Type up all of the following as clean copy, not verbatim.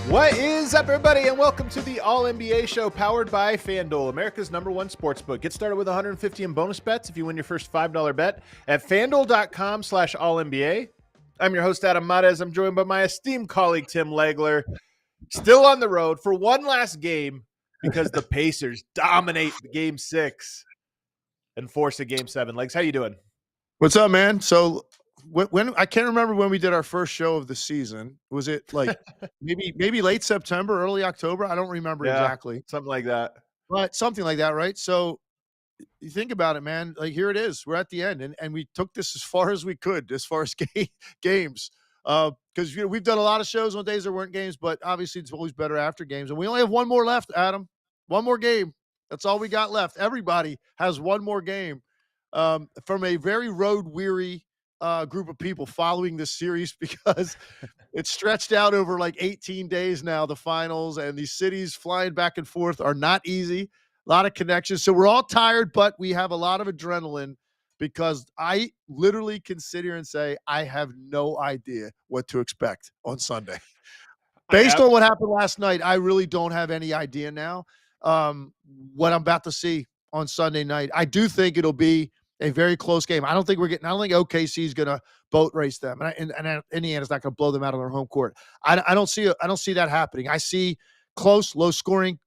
What is up, everybody, and welcome to the All-NBA show powered by FanDuel, America's #1 sportsbook. Get started with $150 in bonus bets if you win your first $5 bet at FanDuel.com/AllNBA. I'm your host, Adam Mares. I'm joined by my esteemed colleague, Tim Legler, still on the road for one last game because the Pacers dominate Game 6 and force a Game 7. Legs, how you doing? What's up, man? So when I can't remember when we did our first show of the season. Was it like maybe late September, early October? I don't remember exactly. Something like that. But something like that, right? So you think about it, man. Like, here it is. We're at the end, and we took this as far as we could, as far as games. Because we've done a lot of shows on days there weren't games, but obviously it's always better after games. And we only have one more left, Adam. One more game. That's all we got left. Everybody has one more game. From a very road-weary group of people following this series, because it's stretched out over like 18 days now, the finals, and these cities flying back and forth are not easy. A lot of connections. So we're all tired, but we have a lot of adrenaline, because I literally can sit here and say I have no idea what to expect on Sunday. Based on what happened last night, I really don't have any idea now what I'm about to see on Sunday night. I do think it'll be a very close game. I don't think OKC is going to boat race them, and Indiana's not going to blow them out on their home court. I don't see that happening. I see close, low scoring,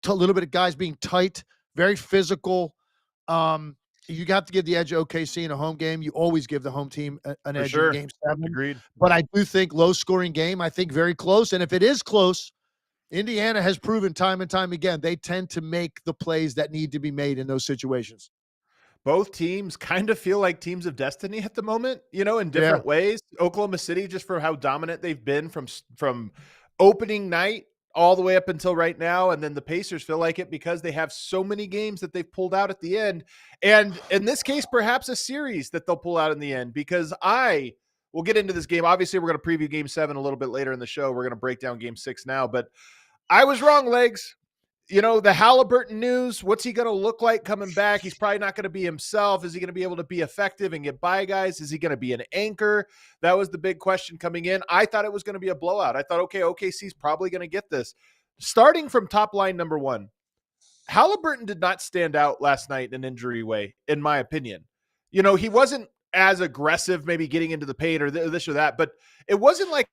a little bit of guys being tight, very physical. You have to give the edge to OKC in a home game. You always give the home team an edge in Game 7. Agreed. But I do think low scoring game. I think very close, and if it is close, Indiana has proven time and time again they tend to make the plays that need to be made in those situations. Both teams kind of feel like teams of destiny at the moment, in different ways. Oklahoma City, just for how dominant they've been from opening night all the way up until right now. And then the Pacers feel like it because they have so many games that they've pulled out at the end. And in this case, perhaps a series that they'll pull out in the end, because we'll get into this game. Obviously, we're going to preview Game 7 a little bit later in the show. We're going to break down Game 6 now, but I was wrong, Legs. The Haliburton news, what's he going to look like coming back? He's probably not going to be himself. Is he going to be able to be effective and get by guys? Is he going to be an anchor? That was the big question coming in. I thought it was going to be a blowout. I thought, okay, OKC's probably going to get this. Starting from top line number one, Haliburton did not stand out last night in an injury way, in my opinion. He wasn't as aggressive, maybe getting into the paint or this or that, but it wasn't like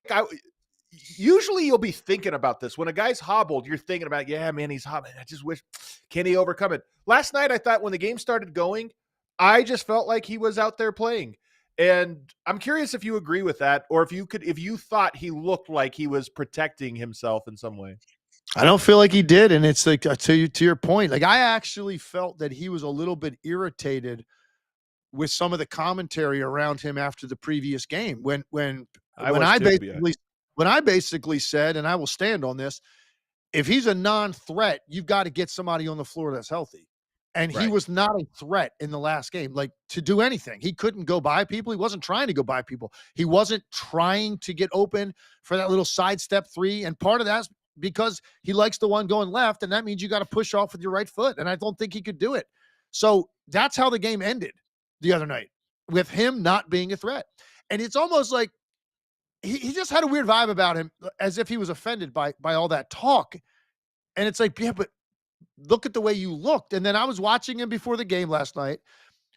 usually you'll be thinking about this. When a guy's hobbled, you're thinking about, yeah, man, he's hobbled. I just wish, can he overcome it? Last night, I thought when the game started going, I just felt like he was out there playing. And I'm curious if you agree with that, or if you thought he looked like he was protecting himself in some way. I don't feel like he did. And it's like, to your point, like, I actually felt that he was a little bit irritated with some of the commentary around him after the previous game. When I basically said, and I will stand on this, if he's a non-threat, you've got to get somebody on the floor that's healthy. And he was not a threat in the last game, like, to do anything. He couldn't go by people. He wasn't trying to go by people. He wasn't trying to get open for that little sidestep three. And part of that's because he likes the one going left, and that means you got to push off with your right foot. And I don't think he could do it. So that's how the game ended the other night, with him not being a threat. And it's almost like he just had a weird vibe about him, as if he was offended by all that talk. And it's like, yeah, but look at the way you looked. And then I was watching him before the game last night,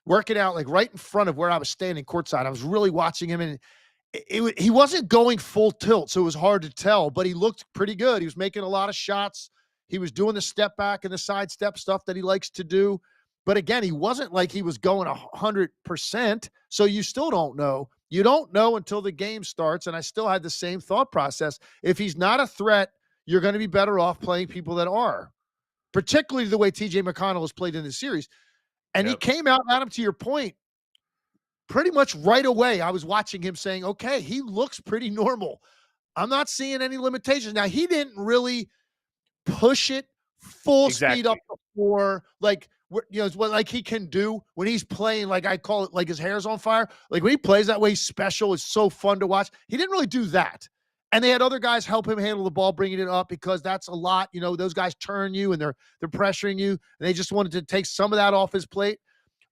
working out like right in front of where I was standing courtside. I was really watching him, and he wasn't going full tilt, so it was hard to tell, but he looked pretty good. He was making a lot of shots. He was doing the step back and the side step stuff that he likes to do. But again, he wasn't like he was going 100%. So you still don't know. You don't know until the game starts. And I still had the same thought process. If he's not a threat, you're going to be better off playing people that are, particularly the way TJ McConnell has played in the series. And he came out, Adam, to your point, pretty much right away. I was watching him saying, okay, he looks pretty normal. I'm not seeing any limitations. Now, he didn't really push it full speed up the floor, like, you know, what like he can do when he's playing. Like I call it, like his hair's on fire. Like when he plays that way, he's special. It's so fun to watch. He didn't really do that. And they had other guys help him handle the ball, bringing it up, because that's a lot. You know, those guys turn you and they're pressuring you. And they just wanted to take some of that off his plate.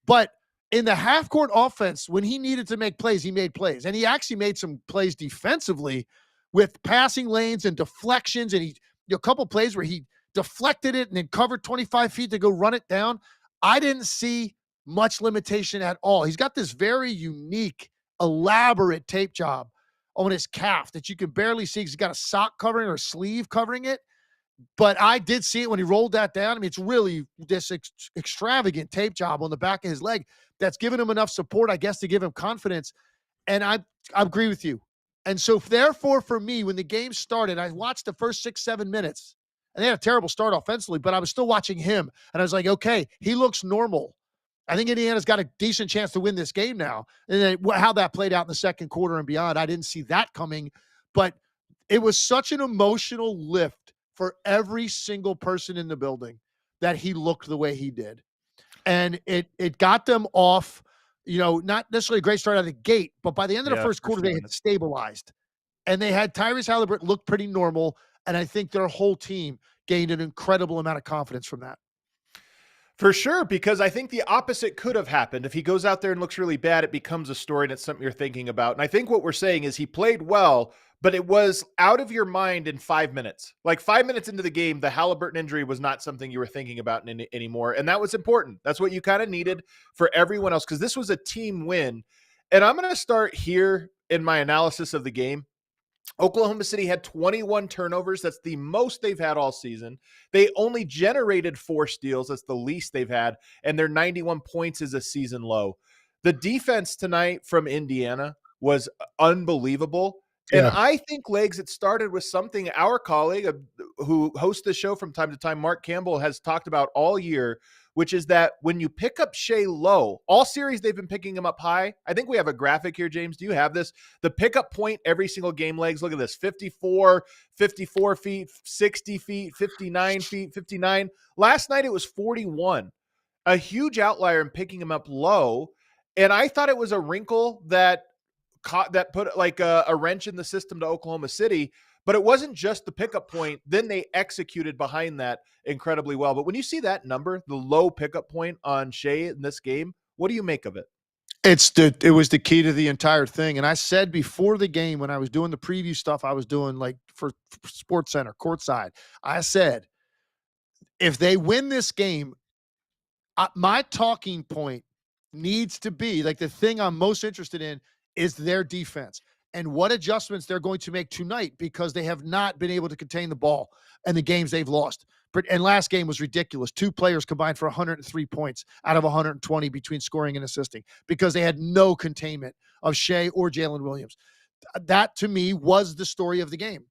But in the half court offense, when he needed to make plays, he made plays. And he actually made some plays defensively with passing lanes and deflections. And a couple plays where he deflected it and then covered 25 feet to go run it down. I didn't see much limitation at all. He's got this very unique, elaborate tape job on his calf that you can barely see. He's got a sock covering or a sleeve covering it. But I did see it when he rolled that down. I mean, it's really this extravagant tape job on the back of his leg that's given him enough support, I guess, to give him confidence. And I agree with you. And so, therefore, for me, when the game started, I watched the first 6-7 minutes. And they had a terrible start offensively, but I was still watching him. And I was like, okay, he looks normal. I think Indiana's got a decent chance to win this game now. And then how that played out in the second quarter and beyond, I didn't see that coming. But it was such an emotional lift for every single person in the building that he looked the way he did. And it got them off, you know, not necessarily a great start out of the gate, but by the end of the first quarter, they had stabilized. And they had Tyrese Haliburton look pretty normal. And I think their whole team gained an incredible amount of confidence from that. For sure, because I think the opposite could have happened. If he goes out there and looks really bad, it becomes a story and it's something you're thinking about. And I think what we're saying is he played well, but it was out of your mind in 5 minutes. Like 5 minutes into the game, the Haliburton injury was not something you were thinking about anymore. And that was important. That's what you kind of needed for everyone else, because this was a team win. And I'm going to start here in my analysis of the game. Oklahoma City had 21 turnovers. That's the most they've had all season. They only generated 4 steals. That's the least they've had. And their 91 points is a season low. The defense tonight from Indiana was unbelievable. Yeah. And I think, Legs, it started with something our colleague who hosts the show from time to time, Mark Campbell, has talked about all year, which is that when you pick up Shai low, all series they've been picking him up high. I think we have a graphic here, James. Do you have this? The pickup point every single game, Legs. Look at this: 54 feet, 60 feet, 59 feet, 59. Last night it was 41. A huge outlier in picking him up low. And I thought it was a wrinkle that put like a wrench in the system to Oklahoma City. But it wasn't just the pickup point. Then they executed behind that incredibly well. But when you see that number, the low pickup point on Shai in this game, what do you make of it? It was the key to the entire thing. And I said before the game, when I was doing the preview stuff I was doing like for Sports Center, courtside, I said, if they win this game, my talking point needs to be, like, the thing I'm most interested in is their defense and what adjustments they're going to make tonight, because they have not been able to contain the ball in the games they've lost. And last game was ridiculous. 2 players combined for 103 points out of 120 between scoring and assisting, because they had no containment of Shai or Jalen Williams. That, to me, was the story of the game,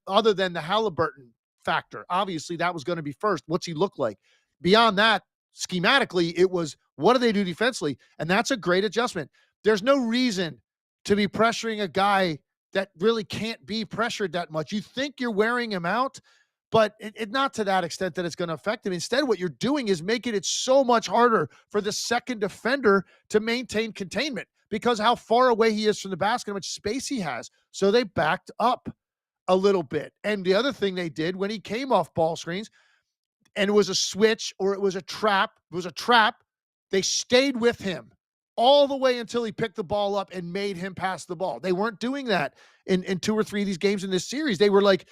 other than the Haliburton factor. Obviously, that was going to be first. What's he look like? Beyond that, schematically, it was, what do they do defensively? And that's a great adjustment. There's no reason to be pressuring a guy that really can't be pressured that much. You think you're wearing him out, but it not to that extent that it's going to affect him. Instead, what you're doing is making it so much harder for the second defender to maintain containment, because how far away he is from the basket, how much space he has. So they backed up a little bit. And the other thing they did when he came off ball screens, and it was a switch or it was a trap, they stayed with him all the way until he picked the ball up and made him pass the ball. They weren't doing that in 2 or 3 of these games in this series. They were like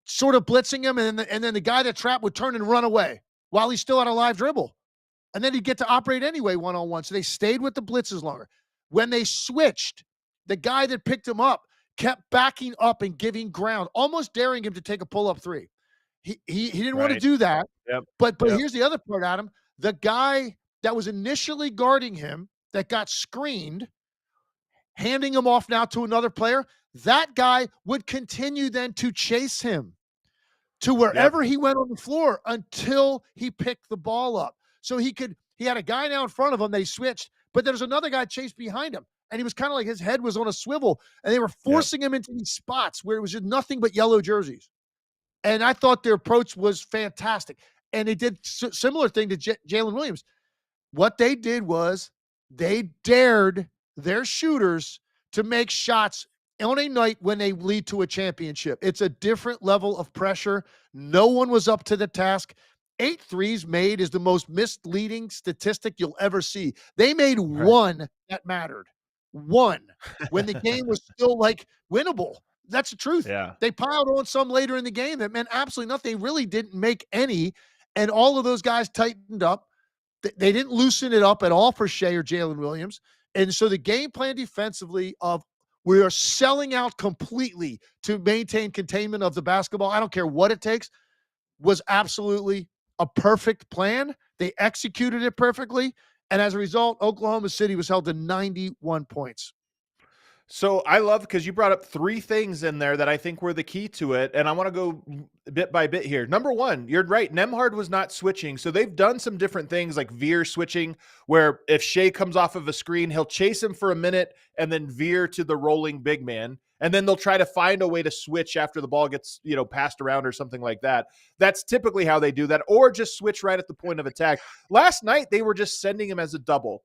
sort of blitzing him, and then the guy that trapped would turn and run away while he's still on a live dribble. And then he'd get to operate anyway one-on-one. So they stayed with the blitzes longer. When they switched, the guy that picked him up kept backing up and giving ground, almost daring him to take a pull-up 3. He didn't want to do that. Yep. But here's the other part, Adam. The guy that was initially guarding him, that got screened, handing him off now to another player, that guy would continue then to chase him to wherever he went on the floor until he picked the ball up. So he could he had a guy now in front of him. They switched, but there's another guy chased behind him. And he was kind of like his head was on a swivel, and they were forcing him into these spots where it was just nothing but yellow jerseys. And I thought their approach was fantastic. And they did similar thing to Jalen Williams. What they did was they dared their shooters to make shots on a night when they lead to a championship. It's a different level of pressure. No one was up to the task. 8 threes made is the most misleading statistic you'll ever see. They made one that mattered. One when the game was still like winnable. That's the truth. Yeah. They piled on some later in the game that meant absolutely nothing. They really didn't make any. And all of those guys tightened up. They didn't loosen it up at all for Shai or Jalen Williams. And so the game plan defensively of we are selling out completely to maintain containment of the basketball, I don't care what it takes, was absolutely a perfect plan. They executed it perfectly. And as a result, Oklahoma City was held to 91 points. So I love, because you brought up 3 things in there that I think were the key to it, and I want to go bit by bit here. Number one, you're right, Nembhard was not switching, so they've done some different things like veer switching, where if Shai comes off of a screen, he'll chase him for a minute and then veer to the rolling big man, and then they'll try to find a way to switch after the ball gets, passed around or something like that. That's typically how they do that, or just switch right at the point of attack. Last night, they were just sending him as a double.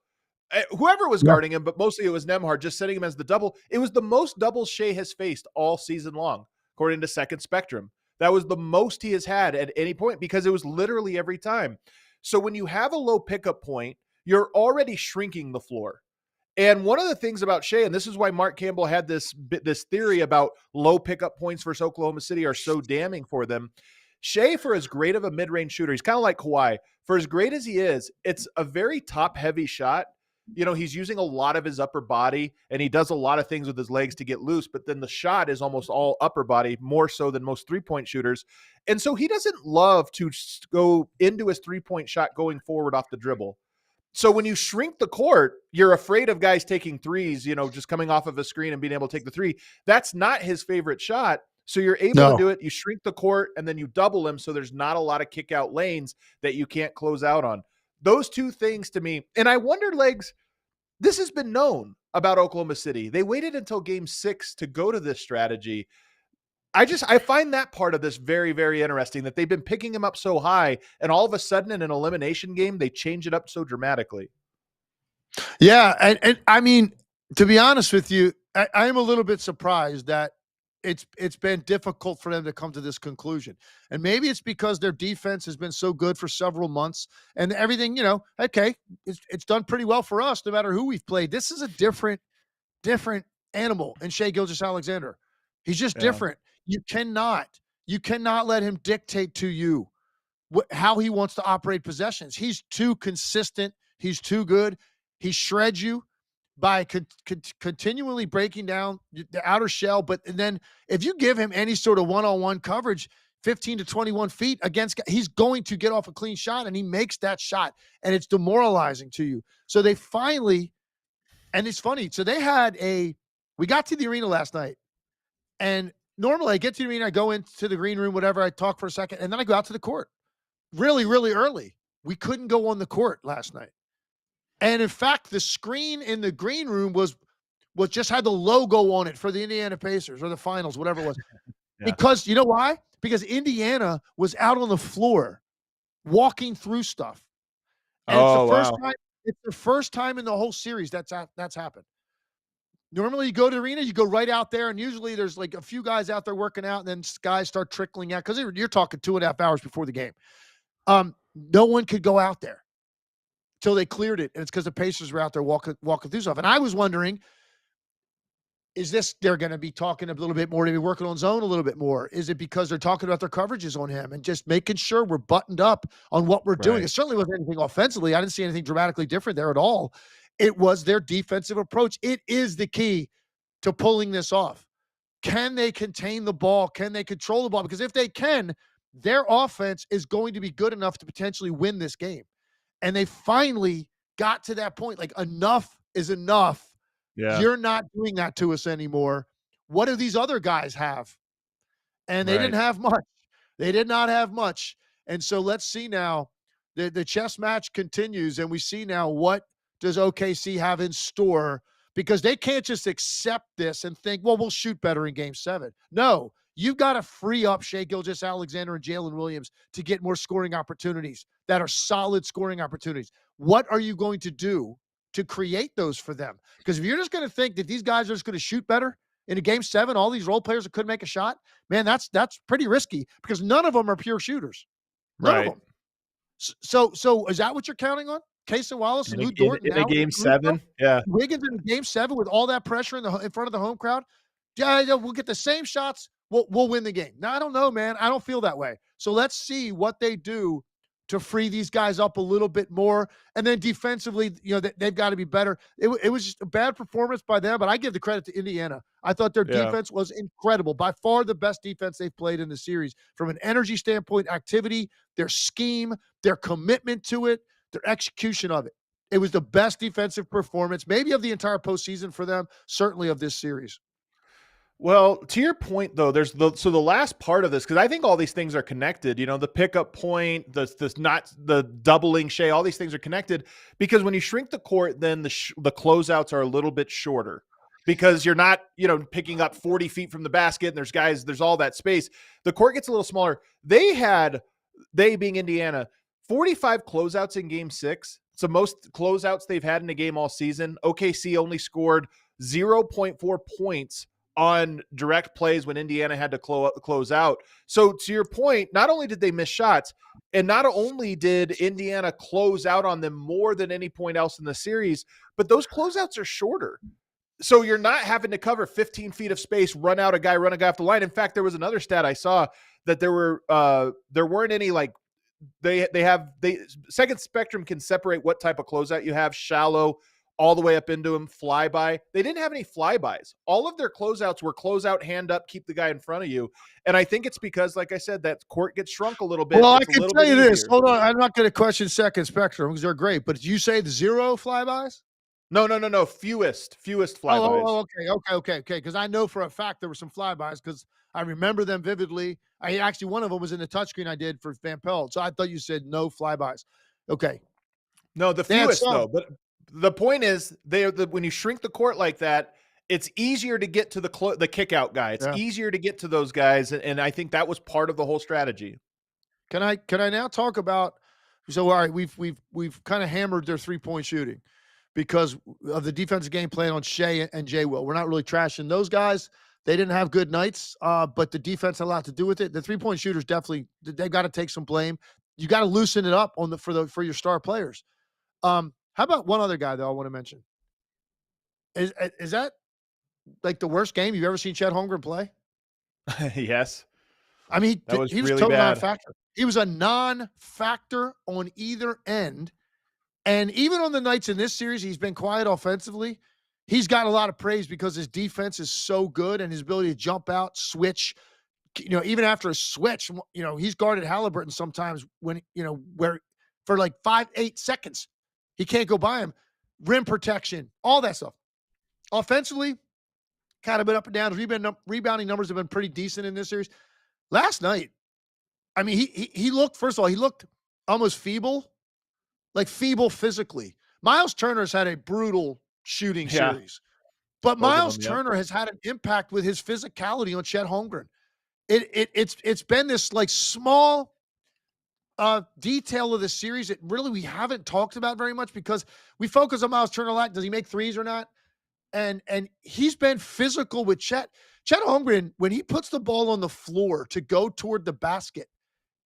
Whoever was guarding him, but mostly it was Nembhard, just setting him as the double. It was the most doubles Shai has faced all season long, according to Second Spectrum. That was the most he has had at any point, because it was literally every time. So when you have a low pickup point, you're already shrinking the floor. And one of the things about Shai, and this is why Mark Campbell had this theory about low pickup points versus Oklahoma City are so damning for them. Shai, for as great of a mid-range shooter, he's kind of like Kawhi. For as great as he is, it's a very top-heavy shot. He's using a lot of his upper body, and he does a lot of things with his legs to get loose, but then the shot is almost all upper body, more so than most three-point shooters. And so he doesn't love to go into his three-point shot going forward off the dribble. So when you shrink the court, you're afraid of guys taking threes, just coming off of a screen and being able to take the three. That's not his favorite shot. So you're able to do it. You shrink the court, and then you double him, so there's not a lot of kick-out lanes that you can't close out on. Those 2 things to me, and I wonder, Legs, this has been known about Oklahoma City. They waited until game 6 to go to this strategy. I find that part of this very, very interesting, that they've been picking him up so high, and all of a sudden in an elimination game, they change it up so dramatically. Yeah. And I mean, to be honest with you, I am a little bit surprised that it's been difficult for them to come to this conclusion. And maybe it's because their defense has been so good for several months and everything, okay, it's done pretty well for us no matter who we've played. This is a different animal in Shai Gilgeous-Alexander. He's just different. You cannot let him dictate to you how he wants to operate possessions. He's too consistent. He's too good. He shreds you by continually breaking down the outer shell. But then if you give him any sort of one-on-one coverage, 15 to 21 feet against, he's going to get off a clean shot, and he makes that shot, and it's demoralizing to you. So they finally, and it's funny. So we got to the arena last night, and normally I get to the arena, I go into the green room, whatever, I talk for a second, and then I go out to the court really, really early. We couldn't go on the court last night. And in fact, the screen in the green room was just had the logo on it for the Indiana Pacers or the finals, whatever it was. Because you know why? Because Indiana was out on the floor walking through stuff. And it's the first time in the whole series that's happened. Normally you go to the arena, you go right out there, and usually there's like a few guys out there working out, and then guys start trickling out because you're talking 2.5 hours before the game. No one could go out there till they cleared it, and it's because the Pacers were out there walking through stuff. And I was wondering, is this they're going to be talking a little bit more, to be working on zone a little bit more? Is it because they're talking about their coverages on him and just making sure we're buttoned up on what we're doing? It certainly wasn't anything offensively. I didn't see anything dramatically different there at all. It was their defensive approach. It is the key to pulling this off. Can they contain the ball? Can they control the ball? Because if they can, their offense is going to be good enough to potentially win this game. And they finally got to that point. Like, enough is enough. Yeah. You're not doing that to us anymore. What do these other guys have? And they didn't have much. They did not have much. And so let's see now. The chess match continues, and we see now what does OKC have in store, because they can't just accept this and think, well, we'll shoot better in game 7. No, you've got to free up Shai Gilgeous-Alexander and Jalen Williams to get more scoring opportunities that are solid scoring opportunities. What are you going to do to create those for them? Because if you're just going to think that these guys are just going to shoot better in a game 7, all these role players that couldn't make a shot, man, that's pretty risky, because none of them are pure shooters. None of them. So is that what you're counting on? Casey Wallace and Lou Dort in a game 7? Yeah. Wiggins in game 7 with all that pressure in front of the home crowd? Yeah, we'll get the same shots. We'll win the game. Now, I don't know, man. I don't feel that way. So let's see what they do to free these guys up a little bit more. And then defensively, they've got to be better. It was just a bad performance by them, but I give the credit to Indiana. I thought their defense was incredible. By far the best defense they've played in the series from an energy standpoint, activity, their scheme, their commitment to it, their execution of it. It was the best defensive performance, maybe of the entire postseason for them, certainly of this series. Well, to your point, though, the last part of this, because I think all these things are connected. The pickup point, the doubling Shai, all these things are connected, because when you shrink the court, then the closeouts are a little bit shorter, because you're not picking up 40 feet from the basket, and there's all that space. The court gets a little smaller. They being Indiana, 45 closeouts in game 6. It's the most closeouts they've had in a game all season. OKC only scored 0.4 points on direct plays when Indiana had to close out. So to your point, not only did they miss shots, and not only did Indiana close out on them more than any point else in the series, but those closeouts are shorter. So you're not having to cover 15 feet of space, run a guy off the line. In fact, there was another stat I saw that there weren't any Second Spectrum can separate what type of closeout you have, shallow, all the way up into him, flyby. They didn't have any flybys. All of their closeouts were closeout, hand up, keep the guy in front of you. And I think it's because, like I said, that court gets shrunk a little bit. Well, I can tell you this. Hold on. I'm not going to question Second Spectrum because they're great. But did you say the 0 flybys? No. Fewest flybys. Okay. Because I know for a fact there were some flybys, because I remember them vividly. Actually, one of them was in the touchscreen I did for Van Pelt. So I thought you said no flybys. Okay. No, the fewest though. But the point is, when you shrink the court like that, it's easier to get to the kick out guy. It's easier to get to those guys, and I think that was part of the whole strategy. Can I now talk about? So all right, we've kind of hammered their 3-point shooting because of the defensive game plan on Shai and Jay Will. We're not really trashing those guys. They didn't have good nights, but the defense had a lot to do with it. The 3-point shooters definitely, they've got to take some blame. You got to loosen it up for your star players. How about one other guy, though, I want to mention? Is that like the worst game you've ever seen Chet Holmgren play? Yes. I mean, he was really total bad. non-factor. He was a non-factor on either end. And even on the nights in this series, he's been quiet offensively. He's got a lot of praise because his defense is so good, and his ability to jump out, switch, even after a switch, he's guarded Haliburton sometimes when, where for like 5-8 seconds, he can't go by him. Rim protection, all that stuff. Offensively, kind of been up and down. His rebounding numbers have been pretty decent in this series. Last night, I mean, he looked, first of all, he looked almost feeble, like feeble physically. Miles Turner's had a brutal shooting series, but Miles Turner has had an impact with his physicality on Chet Holmgren. It's been this like small detail of the series that really we haven't talked about very much because we focus on Miles Turner a lot. Does he make threes or not? And he's been physical with Chet. Chet Holmgren, when he puts the ball on the floor to go toward the basket,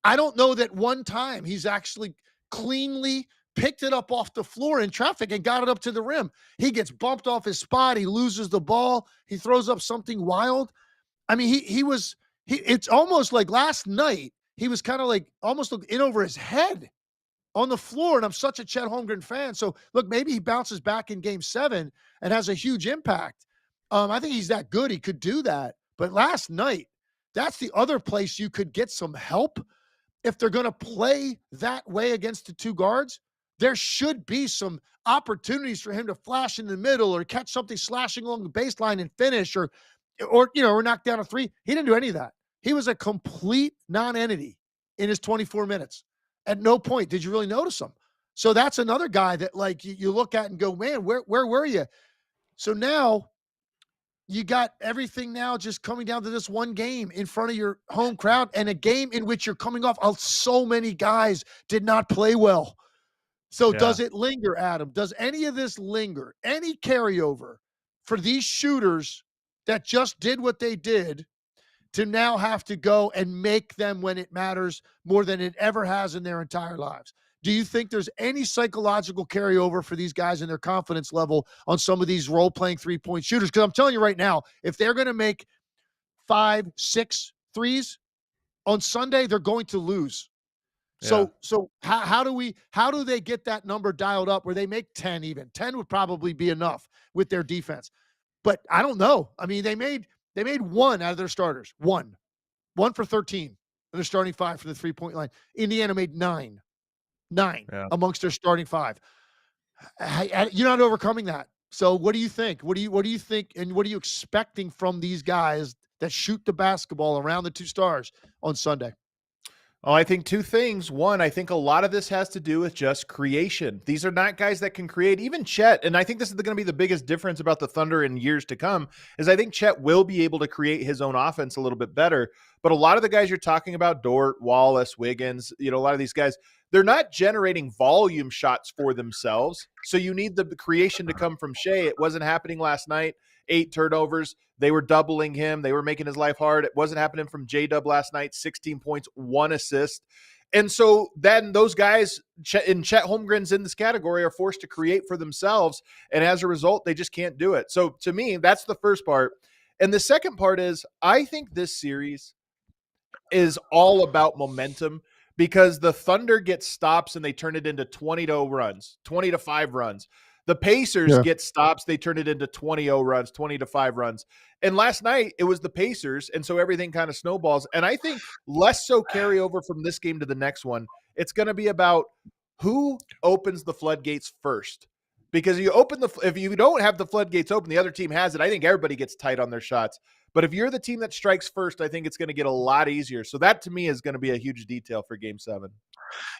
I don't know that one time he's actually cleanly picked it up off the floor in traffic and got it up to the rim. He gets bumped off his spot. He loses the ball. He throws up something wild. I mean, it's almost like last night, he was kind of like almost in over his head on the floor. And I'm such a Chet Holmgren fan. So look, maybe he bounces back in game 7 and has a huge impact. I think he's that good. He could do that. But last night, that's the other place you could get some help. If they're going to play that way against the two guards, there should be some opportunities for him to flash in the middle or catch something slashing along the baseline and finish or knock down a three. He didn't do any of that. He was a complete non-entity in his 24 minutes. At no point did you really notice him. So that's another guy that like you look at and go, man, where were you? So now you got everything now just coming down to this one game in front of your home crowd, and a game in which you're coming off. So many guys did not play well. So does it linger, Adam? Does any of this linger? Any carryover for these shooters that just did what they did to now have to go and make them when it matters more than it ever has in their entire lives? Do you think there's any psychological carryover for these guys and their confidence level on some of these role-playing three-point shooters? Because I'm telling you right now, if they're going to make 5, 6 threes on Sunday, they're going to lose. So how do they get that number dialed up where they make 10 even? 10 would probably be enough with their defense. But I don't know. I mean, they made one out of their starters. One for 13 in their starting 5 for the three-point line. Indiana made 9 amongst their starting 5. You're not overcoming that. So what do you think? What do you think, and what are you expecting from these guys that shoot the basketball around the 2 stars on Sunday? Oh, I think 2 things. One, I think a lot of this has to do with just creation. These are not guys that can create. Even Chet, and I think this is going to be the biggest difference about the Thunder in years to come, is I think Chet will be able to create his own offense a little bit better. But a lot of the guys you're talking about, Dort, Wallace, Wiggins, a lot of these guys, they're not generating volume shots for themselves. So you need the creation to come from Shai. It wasn't happening last night. 8 turnovers. They were doubling him. They were making his life hard. It wasn't happening from J-Dub last night. 16 points, 1 assist. And so then those guys, and Chet Holmgren's in this category, are forced to create for themselves. And as a result, they just can't do it. So to me, that's the first part. And the second part is, I think this series is all about momentum, because the Thunder get stops and they turn it into 20-0 runs, 20-5 runs. The Pacers get stops. They turn it into 20-0 runs, 20-5 runs. And last night it was the Pacers. And so everything kind of snowballs. And I think less so carryover from this game to the next one. It's going to be about who opens the floodgates first, because if you don't have the floodgates open, the other team has it. I think everybody gets tight on their shots. But if you're the team that strikes first, I think it's going to get a lot easier. So that to me is going to be a huge detail for Game 7.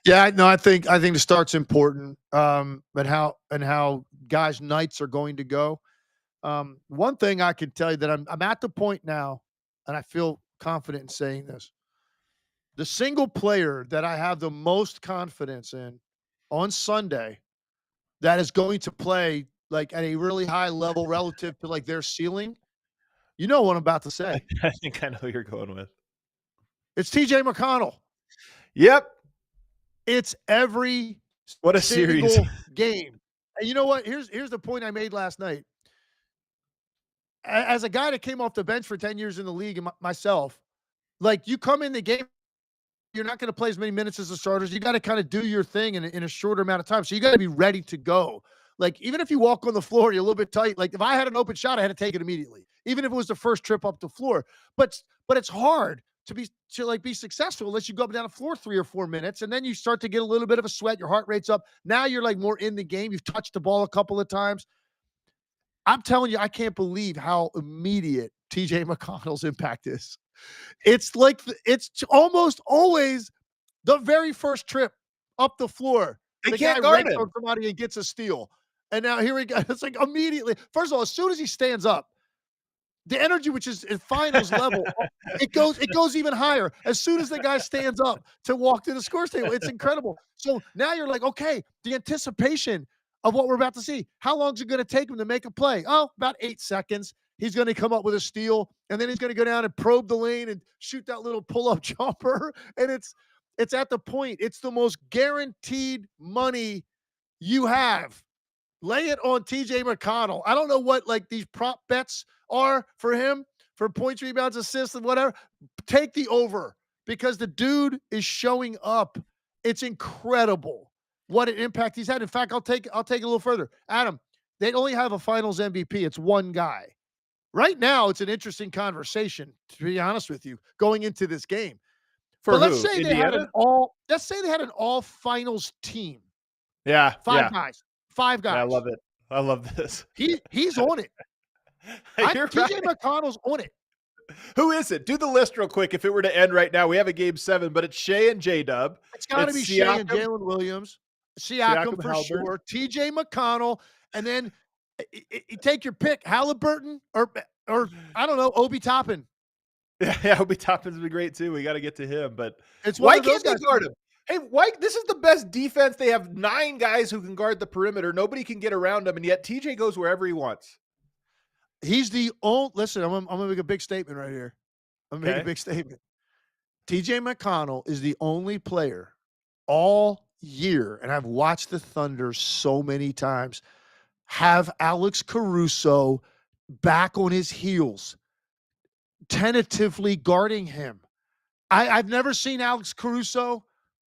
Yeah, no, I think the start's important, but how guys' nights are going to go. One thing I can tell you that I'm at the point now, and I feel confident in saying this. The single player that I have the most confidence in on Sunday that is going to play like at a really high level relative to like their ceiling, you know what I'm about to say. I think I know who you're going with. It's TJ McConnell. Yep. It's every what a series game. And you know what? Here's the point I made last night. As a guy that came off the bench for 10 years in the league and myself, like, you come in the game, you're not going to play as many minutes as the starters. You got to kind of do your thing in a shorter amount of time. So you got to be ready to go. Like, even if you walk on the floor, you're a little bit tight. Like, if I had an open shot, I had to take it immediately, even if it was the first trip up the floor. But it's hard to be successful unless you go up and down the floor 3 or 4 minutes, and then you start to get a little bit of a sweat. Your heart rate's up. Now you're like more in the game. You've touched the ball a couple of times. I'm telling you, I can't believe how immediate TJ McConnell's impact is. It's like it's almost always the very first trip up the floor. The guy guard him. Somebody and gets a steal. And now here we go. It's like immediately. First of all, as soon as he stands up, the energy, which is at finals level, it goes even higher as soon as the guy stands up to walk to the scores table. It's incredible. So now you're like, okay, the anticipation of what we're about to see. How long is it going to take him to make a play? Oh, about 8 seconds. He's going to come up with a steal, and then he's going to go down and probe the lane and shoot that little pull-up jumper. And it's at the point. It's the most guaranteed money you have. Lay it on TJ McConnell. I don't know what like these prop bets are for him for points, rebounds, assists, and whatever. Take the over, because the dude is showing up. It's incredible what an impact he's had. In fact, I'll take it a little further. Adam, they only have a finals MVP. It's one guy. Right now, it's an interesting conversation, to be honest with you, going into this game. But let's say they had an all finals team. Yeah. 5 guys. 5 guys. Yeah, I love it. I love this. He's on it. TJ McConnell's on it. Who is it? Do the list real quick. If it were to end right now, we have a game 7, but it's Shai and J-Dub. It's got to be Shai and Jalen Williams, Siakam for Haliburton. sure, TJ McConnell, and then you take your pick, Haliburton or I don't know, Obi Toppin. Yeah, Obi Toppin's been great too. We got to get to him, but it's why can't they guard him? Hey, why? This is the best defense. They have 9 guys who can guard the perimeter. Nobody can get around him, and yet TJ goes wherever he wants. He's the only. Listen, I'm gonna make a big statement right here. I'm gonna make a big statement. TJ McConnell is the only player all year, and I've watched the Thunder so many times, have Alex Caruso back on his heels, tentatively guarding him. I've never seen Alex Caruso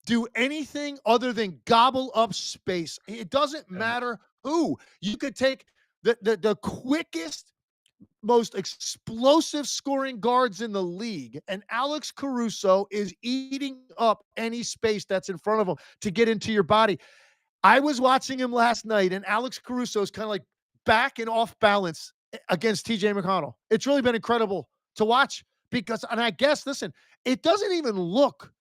do anything other than gobble up space. It doesn't matter who. You could take the quickest, most explosive scoring guards in the league, and Alex Caruso is eating up any space that's in front of him to get into your body. I was watching him last night, and Alex Caruso is kind of like back and off balance against TJ McConnell. It's really been incredible to watch because, and I guess, listen, it doesn't even look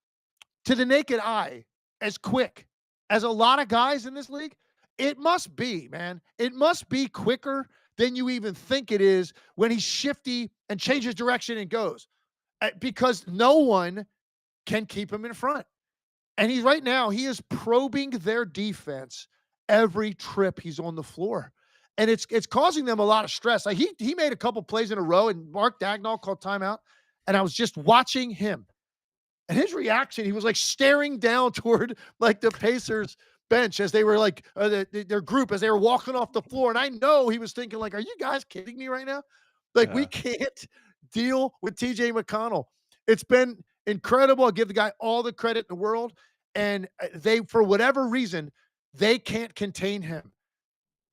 to the naked eye as quick as a lot of guys in this league. It must be, man. It must be quicker than you even think it is when he's shifty and changes direction and goes, because no one can keep him in front. And he's right now, he is probing their defense every trip he's on the floor. And it's causing them a lot of stress. Like he made a couple plays in a row, and Mark Dagnall called timeout, and I was just watching him. And his reaction, he was like staring down toward like the Pacers bench as they were like their group as they were walking off the floor. And I know he was thinking like, are you guys kidding me right now? Like we can't deal with TJ McConnell. It's been incredible. I'll give the guy all the credit in the world. And they, for whatever reason, they can't contain him.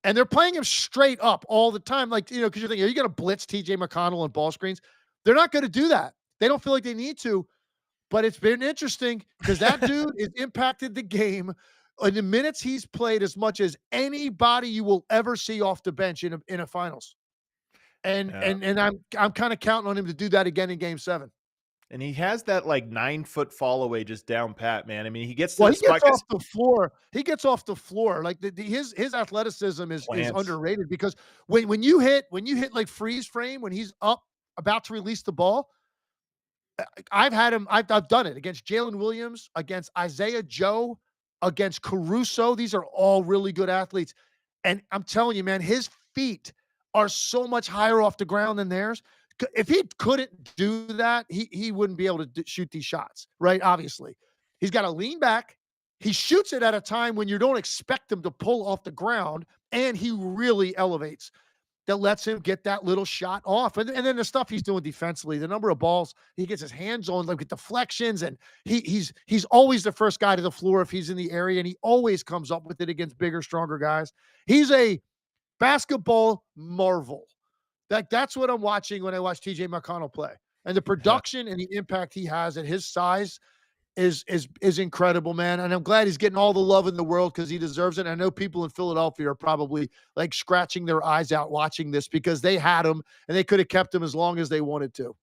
And they're playing him straight up all the time. Like, you know, because you're thinking, are you going to blitz TJ McConnell on ball screens? They're not going to do that. They don't feel like they need to. But it's been interesting because that dude has impacted the game in the minutes he's played as much as anybody you will ever see off the bench in a finals. And I'm kind of counting on him to do that again in game 7. And he has that like 9-foot fall away just down pat, man. I mean, he gets off the floor. He gets off the floor. Like his athleticism is underrated because when you hit like freeze frame when he's up about to release the ball. I've done it against Jalen Williams, against Isaiah Joe, against Caruso. These are all really good athletes. And I'm telling you, man, his feet are so much higher off the ground than theirs. If he couldn't do that, he wouldn't be able to shoot these shots, right? Obviously. He's got to lean back. He shoots it at a time when you don't expect him to pull off the ground, and he really elevates. That lets him get that little shot off. And then the stuff he's doing defensively, the number of balls he gets his hands on, like with deflections, and he's always the first guy to the floor if he's in the area, and he always comes up with it against bigger, stronger guys. He's a basketball marvel. That's what I'm watching when I watch TJ McConnell play. And the production and the impact he has at his size is incredible, man. And I'm glad he's getting all the love in the world because he deserves it. I know people in Philadelphia are probably like scratching their eyes out watching this because they had him and they could have kept him as long as they wanted to.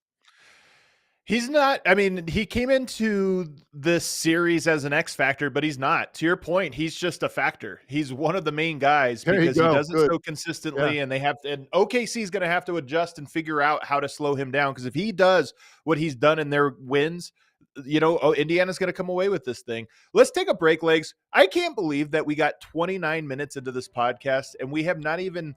He's not, I mean, he came into this series as an X factor, but he's not. To your point, he's just a factor. He's one of the main guys because he does it so consistently, and and OKC is going to have to adjust and figure out how to slow him down because if he does what he's done in their wins, you know, Indiana's going to come away with this thing. Let's take a break, Legs. I can't believe that we got 29 minutes into this podcast and we have not even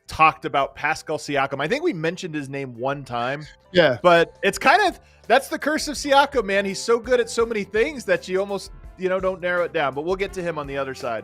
talked about Pascal Siakam. I think we mentioned his name one time. Yeah. But it's kind of, that's the curse of Siakam, man. He's so good at so many things that you almost, you know, don't narrow it down. But we'll get to him on the other side.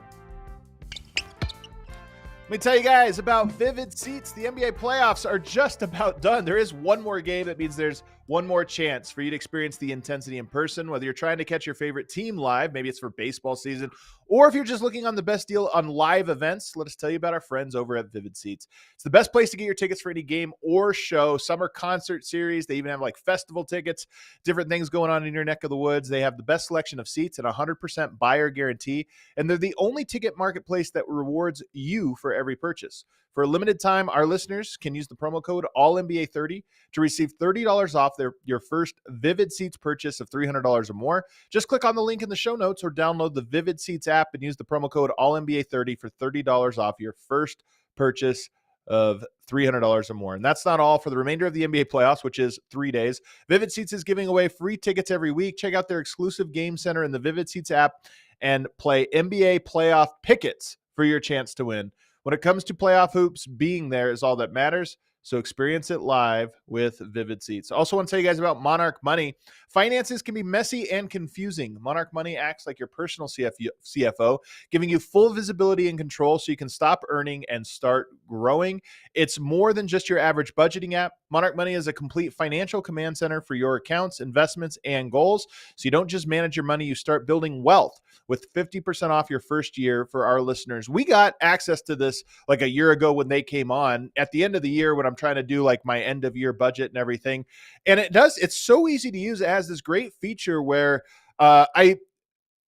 Let me tell you guys about Vivid Seats. The NBA playoffs are just about done. There is one more game. That means there's one more chance for you to experience the intensity in person, whether you're trying to catch your favorite team live, maybe it's for baseball season, or if you're just looking on the best deal on live events. Let us tell you about our friends over at Vivid Seats. It's the best place to get your tickets for any game or show, summer concert series. They even have like festival tickets, different things going on in your neck of the woods. They have the best selection of seats and 100% buyer guarantee, and they're the only ticket marketplace that rewards you for every purchase. For a limited time, our listeners can use the promo code ALLNBA30 to receive $30 off your first Vivid Seats purchase of $300 or more. Just click on the link in the show notes or download the Vivid Seats app and use the promo code ALLNBA30 for $30 off your first purchase of $300 or more. And that's not all. For the remainder of the NBA playoffs, which is 3 days, Vivid Seats is giving away free tickets every week. Check out their exclusive game center in the Vivid Seats app and play NBA playoff pickets for your chance to win. When it comes to playoff hoops, being there is all that matters. So experience it live with Vivid Seats. Also want to tell you guys about Monarch Money. Finances can be messy and confusing. Monarch Money acts like your personal CFO, giving you full visibility and control so you can stop earning and start growing. It's more than just your average budgeting app. Monarch Money is a complete financial command center for your accounts, investments, and goals. So you don't just manage your money, you start building wealth with 50% off your first year for our listeners. We got access to this like a year ago when they came on. At the end of the year, when I'm trying to do like my end of year budget and everything, and it's so easy to use. It has this great feature where I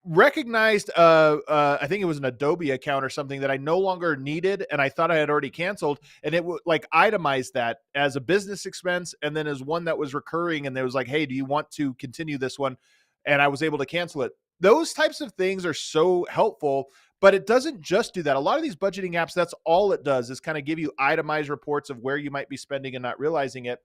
recognized I think it was an Adobe account or something that I no longer needed, and I thought I had already canceled, and it would like itemize that as a business expense and then as one that was recurring, and it was like, hey, do you want to continue this one? And I was able to cancel it. Those types of things are so helpful, but it doesn't just do that. A lot of these budgeting apps, that's all it does is kind of give you itemized reports of where you might be spending and not realizing it.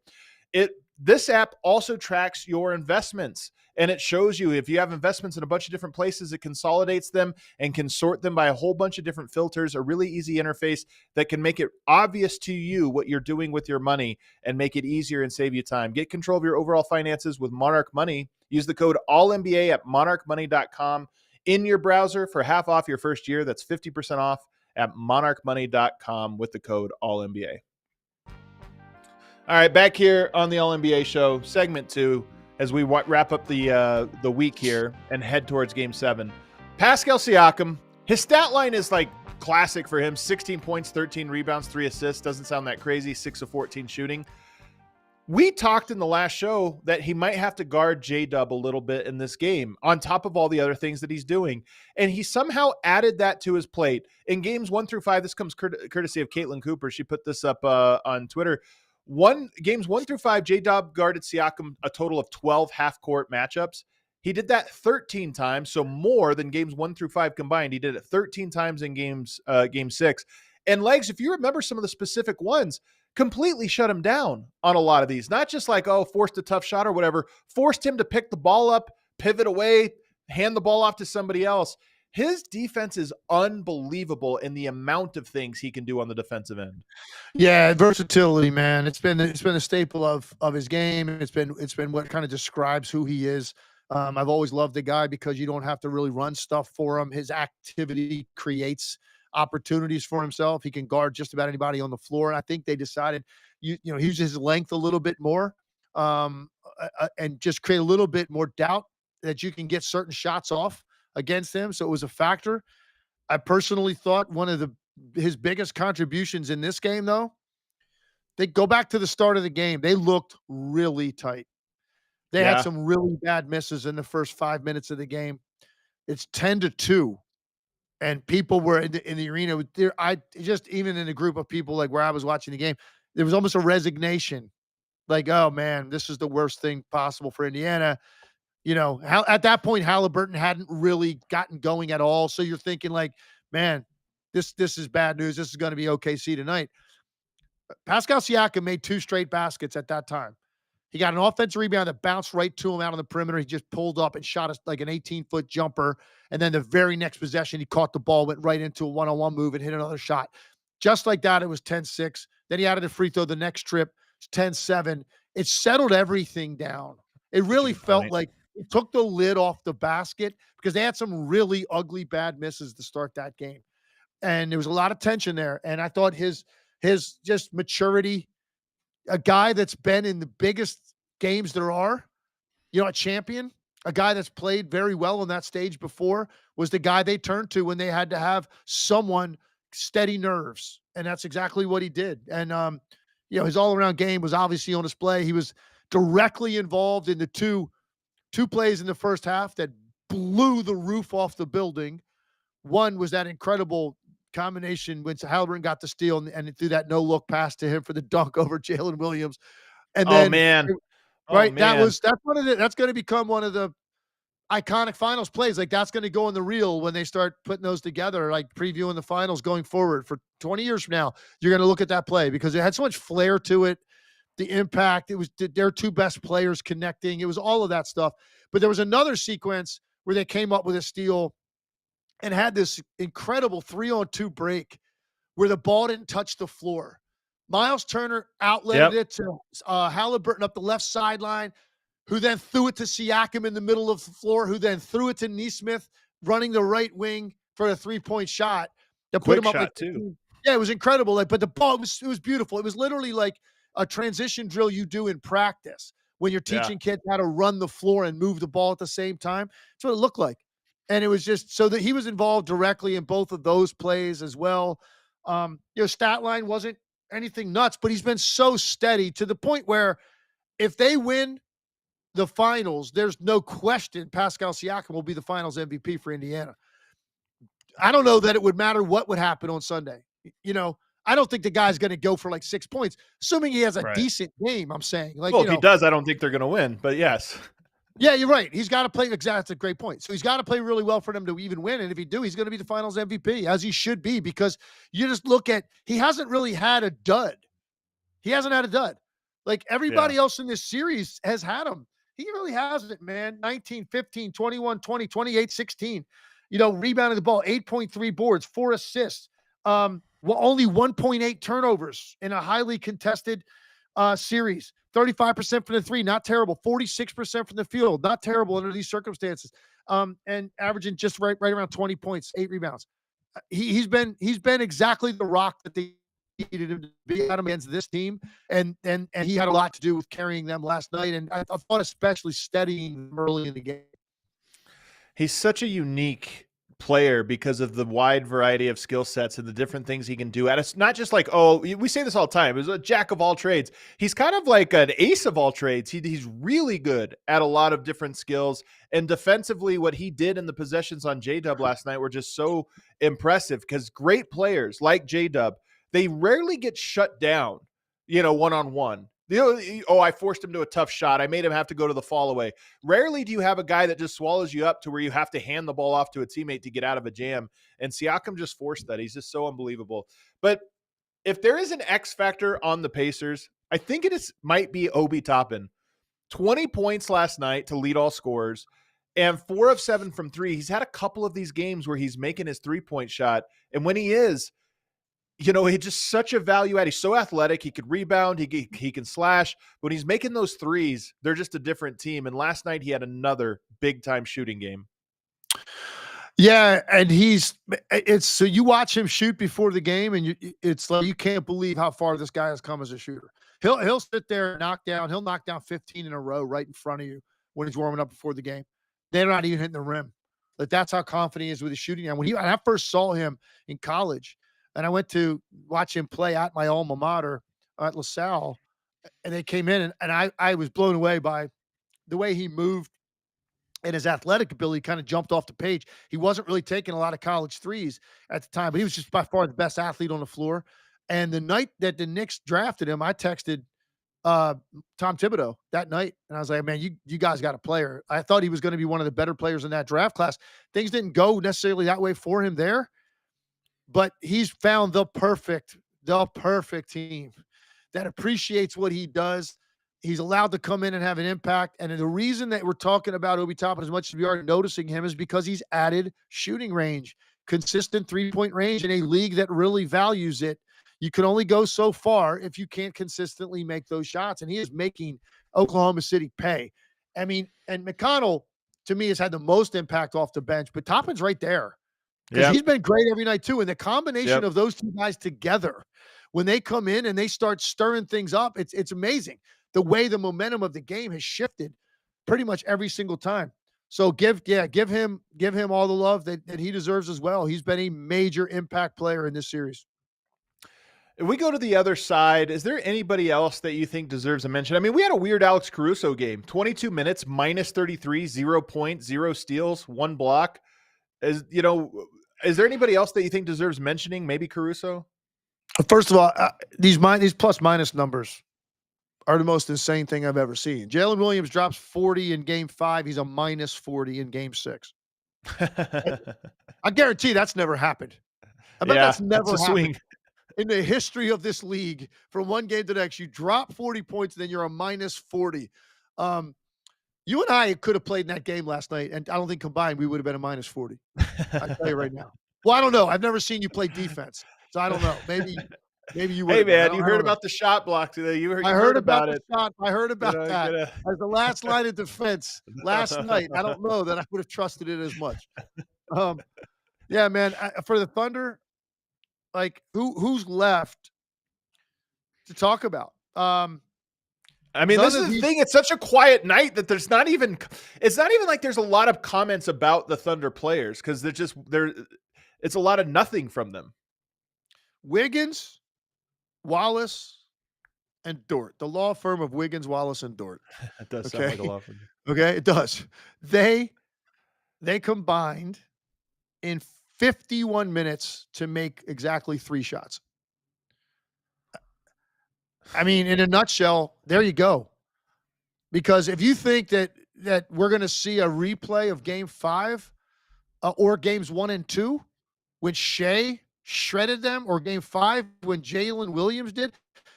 This app also tracks your investments, and it shows you if you have investments in a bunch of different places, it consolidates them and can sort them by a whole bunch of different filters, a really easy interface that can make it obvious to you what you're doing with your money and make it easier and save you time. Get control of your overall finances with Monarch Money. Use the code ALLNBA at monarchmoney.com in your browser for half off your first year. That's 50% off at monarchmoney.com with the code ALLNBA. All right, back here on the All-NBA show, segment 2, as we wrap up the week here and head towards Game 7. Pascal Siakam, his stat line is like classic for him. 16 points, 13 rebounds, 3 assists. Doesn't sound that crazy. 6 of 14 shooting. We talked in the last show that he might have to guard J-Dub a little bit in this game on top of all the other things that he's doing. And he somehow added that to his plate. In games 1 through 5, this comes courtesy of Caitlin Cooper. She put this up on Twitter. Games 1 through 5, J-Dub guarded Siakam a total of 12 half-court matchups. He did that 13 times, so more than games 1 through 5 combined. He did it 13 times in game 6. And Legs, if you remember some of the specific ones, completely shut him down on a lot of these. Not just like, forced a tough shot or whatever. Forced him to pick the ball up, pivot away, hand the ball off to somebody else. His defense is unbelievable in the amount of things he can do on the defensive end. Yeah, versatility, man. It's been a staple of his game. It's been what kind of describes who he is. I've always loved the guy because you don't have to really run stuff for him. His activity creates opportunities for himself. He can guard just about anybody on the floor. And I think they decided, he uses his length a little bit more, and just create a little bit more doubt that you can get certain shots off against him. So it was a factor. I personally thought one of his biggest contributions in this game, though, they go back to the start of the game. They looked really tight. They had some really bad misses in the first 5 minutes of the game. It's 10-2. And people were in the arena. Even in a group of people, like where I was watching the game, there was almost a resignation. Like, oh man, this is the worst thing possible for Indiana. At that point, Haliburton hadn't really gotten going at all. So you're thinking like, man, this is bad news. This is going to be OKC tonight. Pascal Siakam made 2 straight baskets at that time. He got an offensive rebound that bounced right to him out on the perimeter. He just pulled up and shot like an 18-foot jumper. And then the very next possession, he caught the ball, went right into a one-on-one move and hit another shot. Just like that, it was 10-6. Then he added a free throw the next trip. It's 10-7. It settled everything down. It really felt like it took the lid off the basket because they had some really ugly, bad misses to start that game. And there was a lot of tension there. And I thought his just maturity, a guy that's been in the biggest games there are. A champion, a guy that's played very well on that stage before, was the guy they turned to when they had to have someone steady nerves. And that's exactly what he did. And, his all-around game was obviously on display. He was directly involved in the two plays in the first half that blew the roof off the building. One was that incredible combination when Haliburton got the steal and threw that no-look pass to him for the dunk over Jalen Williams. And then, right, that's going to become one of the iconic finals plays. Like, that's going to go in the reel when they start putting those together, like previewing the finals going forward for 20 years from now. You're going to look at that play because it had so much flair to it. The impact, it was their two best players connecting. It was all of that stuff. But there was another sequence where they came up with a steal and had this incredible 3-on-2 break where the ball didn't touch the floor. Miles Turner outletted it to Haliburton up the left sideline, who then threw it to Siakam in the middle of the floor, who then threw it to Nesmith running the right wing for a 3-point shot that put him up like too. Yeah, it was incredible. Like, but the ball, it was beautiful. It was literally like a transition drill you do in practice when you're teaching kids how to run the floor and move the ball at the same time. That's what it looked like. And it was just so that he was involved directly in both of those plays as well. Stat line wasn't anything nuts, but he's been so steady to the point where if they win the finals, there's no question Pascal Siakam will be the finals MVP for Indiana. I don't know that it would matter what would happen on Sunday. I don't think the guy's going to go for like 6 points, assuming he has a decent game. I'm saying, like, if he does, I don't think they're going to win. But yes, yeah, you're right. He's got to play. Exactly, that's a great point. So he's got to play really well for them to even win. And if he do, he's going to be the finals MVP, as he should be, because you just look at, he hasn't really had a dud. He hasn't had a dud. Like everybody else in this series has had him. He really hasn't, man. 19, 15, 21, 20, 28, 16. Rebounding the ball, 8.3 boards, 4 assists. Only 1.8 turnovers in a highly contested series. 35% from the three, not terrible. 46% from the field, not terrible under these circumstances. And averaging just right around 20 points, 8 rebounds. He's been exactly the rock that they needed him to be out against this team, and he had a lot to do with carrying them last night. And I thought especially steadying them early in the game. He's such a unique player because of the wide variety of skill sets and the different things he can do. And it's not just like, we say this all the time, he's a jack of all trades. He's kind of like an ace of all trades. He's really good at a lot of different skills. And defensively, what he did in the possessions on J-Dub last night were just so impressive, because great players like J-Dub, they rarely get shut down, one-on-one. I forced him to a tough shot. I made him have to go to the fall away. Rarely do you have a guy that just swallows you up to where you have to hand the ball off to a teammate to get out of a jam. And Siakam just forced that. He's just so unbelievable. But if there is an X factor on the Pacers, I think might be Obi Toppin. 20 points last night to lead all scorers, and 4 of 7 from 3. He's had a couple of these games where he's making his 3-point shot. And when he is, he's just such a value add. He's so athletic. He could rebound. He can slash. When he's making those threes, they're just a different team. And last night he had another big time shooting game. Yeah, and so you watch him shoot before the game, and it's like you can't believe how far this guy has come as a shooter. He'll sit there and he'll knock down 15 in a row right in front of you when he's warming up before the game. They're not even hitting the rim. Like, that's how confident he is with his shooting. And when I first saw him in college, and I went to watch him play at my alma mater at LaSalle, and they came in, and I was blown away by the way he moved and his athletic ability. Kind of jumped off the page. He wasn't really taking a lot of college threes at the time, but he was just by far the best athlete on the floor. And the night that the Knicks drafted him, I texted Tom Thibodeau that night, and I was like, man, you guys got a player. I thought he was going to be one of the better players in that draft class. Things didn't go necessarily that way for him there, but he's found the perfect team that appreciates what he does. He's allowed to come in and have an impact. And the reason that we're talking about Obi Toppin as much as we are noticing him is because he's added shooting range, consistent 3-point range in a league that really values it. You can only go so far if you can't consistently make those shots. And he is making Oklahoma City pay. I mean, and McConnell, to me, has had the most impact off the bench, but Toppin's right there. Because he's been great every night too. And the combination of those two guys together, when they come in and they start stirring things up, it's amazing. the way the momentum of the game has shifted pretty much every single time. So give him all the love that he deserves as well. He's been a major impact player in this series. If we go to the other side, is there anybody else that you think deserves a mention? I mean, we had a weird Alex Caruso game, 22 minutes, minus 33, 0 points, 0 steals, 1 block. Is there anybody else that you think deserves mentioning? Maybe Caruso? First of all, these plus minus numbers are the most insane thing I've ever seen. Jalen Williams drops 40 in game 5. He's a minus 40 in game 6. I guarantee that's never happened. I bet that's never happened. Swing. In the history of this league, from one game to the next, you drop 40 points, then you're a minus 40. You and I could have played in that game last night, and I don't think combined we would have been a minus 40. I tell you right now. Well, I don't know. I've never seen you play defense, so I don't know. Maybe you would. Hey, man, you heard about the shot block today. I heard about it. I heard about that as the last line of defense last night. I don't know that I would have trusted it as much. Yeah, man. For the Thunder, like who's left to talk about? I mean, this is the thing. It's such a quiet night that it's not even like there's a lot of comments about the Thunder players because it's a lot of nothing from them. Wiggins, Wallace, and Dort. The law firm of Wiggins, Wallace, and Dort. It does sound like a law firm. Okay, it does. They combined in 51 minutes to make exactly 3 shots. I mean, in a nutshell, there you go. Because if you think that we're going to see a replay of Game 5 or Games 1 and 2 when Shai shredded them, or Game 5 when Jalen Williams did,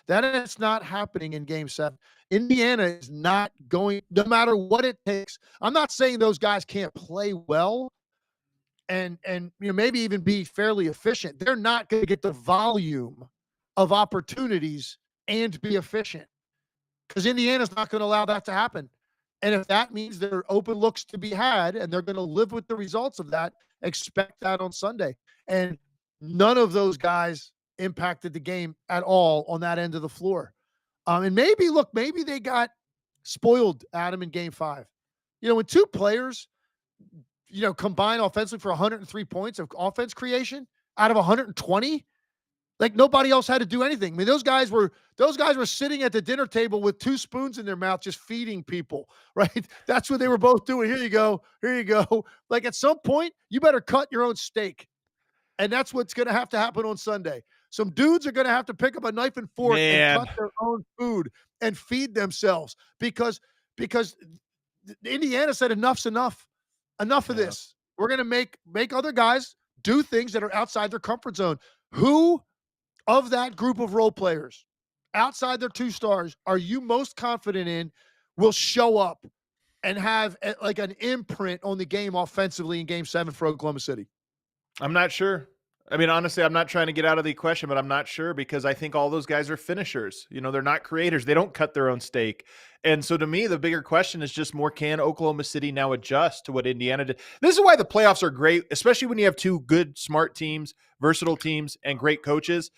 that is not happening in Game 7. Indiana is not going, no matter what it takes. I'm not saying those guys can't play well and maybe even be fairly efficient. They're not going to get the volume of opportunities and be efficient because Indiana's not going to allow that to happen. And if that means there are open looks to be had and they're going to live with the results of that, expect that on Sunday. And none of those guys impacted the game at all on that end of the floor. And maybe they got spoiled, Adam, in Game 5. When 2 players, combine offensively for 103 points of offense creation out of 120, like nobody else had to do anything. I mean, those guys were sitting at the dinner table with 2 spoons in their mouth, just feeding people, right? That's what they were both doing. Here you go. Like at some point, you better cut your own steak. And that's what's going to have to happen on Sunday. Some dudes are going to have to pick up a knife and fork and cut their own food and feed themselves because Indiana said enough's enough. Enough of this. We're going to make other guys do things that are outside their comfort zone. Who of that group of role players outside their 2 stars are you most confident in will show up and have like an imprint on the game offensively in Game 7 for Oklahoma City? I'm not sure. I mean, honestly, I'm not trying to get out of the question, but I'm not sure because I think all those guys are finishers. They're not creators. They don't cut their own steak. And so to me, the bigger question is just more, can Oklahoma City now adjust to what Indiana did? This is why the playoffs are great, especially when you have 2 good, smart teams, versatile teams, and great coaches.